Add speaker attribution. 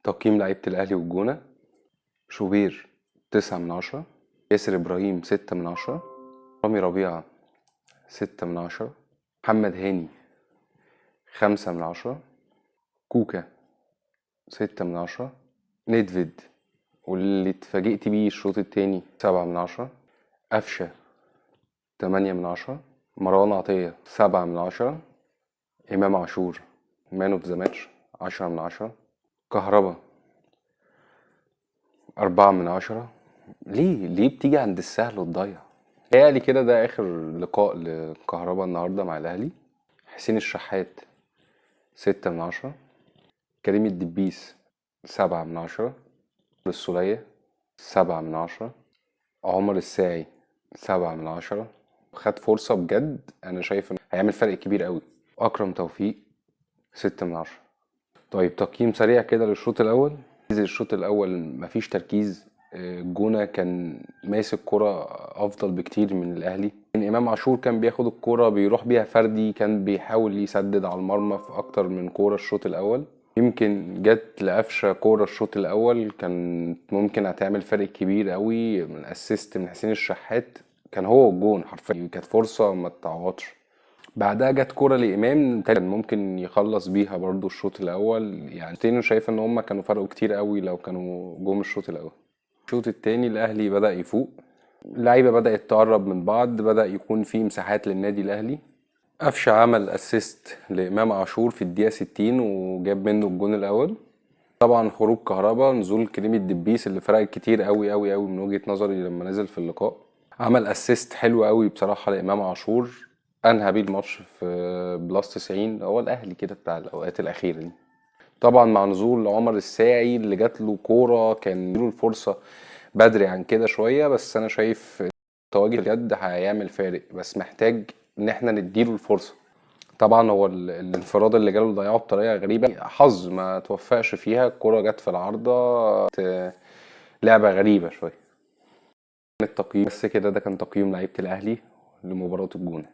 Speaker 1: تقييم لعيبة الأهلي والجونة: شوبير 9/10، ياسر إبراهيم 6/10، رامي ربيعة 6/10، محمد هاني 5/10، كوكا 6/10، ندفيد واللي اتفاجئت بيه الشوط التاني 7/10، قفشة 8/10، مروان عطية 7/10، إمام عاشور مان اوف ذا ماتش 10/10، كهربا 4/10. ليه بتيجي عند السهل وتضيع؟ تهيألي كده ده آخر لقاء لكهربا النهاردة مع الأهلي. حسين الشحات 6/10، كريم الدبيس 7/10، السولية 7/10، عمر الساعي 7/10. خد فرصة بجد، أنا شايف إنه هيعمل فرق كبير قوي. أكرم توفيق 6/10. طيب تقييم سريع كده للشوط الأول. الشوط الأول مفيش تركيز، الجونة كان ماسك كرة أفضل بكتير من الأهلي. إمام عاشور كان بياخد الكرة بيروح بيها فردي، كان بيحاول يسدد على المرمى في أكتر من كرة الشوط الأول. يمكن جت لقفشة كورة الشوط الأول كان ممكن هتعمل فرق كبير قوي، من أسيست من حسين الشحات كان هو الجون حرفيا، كانت فرصة ما تتعوضش. بعدها جت كورة لإمام كان ممكن يخلص بيها برضو الشوط الأول. يعني تاني شايف إن هما كانوا فرقوا كتير قوي لو كانوا جم الشوط الأول. الشوط التاني الأهلي بدأ يفوق، اللعيبة بدأت تقرب من بعض، بدأ يكون في مساحات للنادي الأهلي. قفشة عمل اسيست لإمام عاشور في الدقيقة 60 وجاب منه الجون الأول. طبعا خروج كهربا، نزول كريم الدبيس اللي فرق كتير قوي قوي قوي من وجهة نظري لما نزل في اللقاء. عمل اسيست حلو قوي بصراحة لإمام عاشور، انهى بيه الماتش في بلس 90. هو الاهلي كده بتاع الاوقات الاخيره دي. طبعا مع نزول عمر الساعي اللي جات له كوره كان له الفرصه بدري عن كده شويه، بس انا شايف تواجد بجد هيعمل فارق، بس محتاج ان احنا نديله الفرصه. طبعا هو الانفراد اللي جاله ضيعه بطريقه غريبه، حظ ما توفقش فيها، الكوره جت في العارضه، لعبه غريبه شويه. التقييم بس كده، ده كان تقييم لعيبه الاهلي لمباراه الجونه.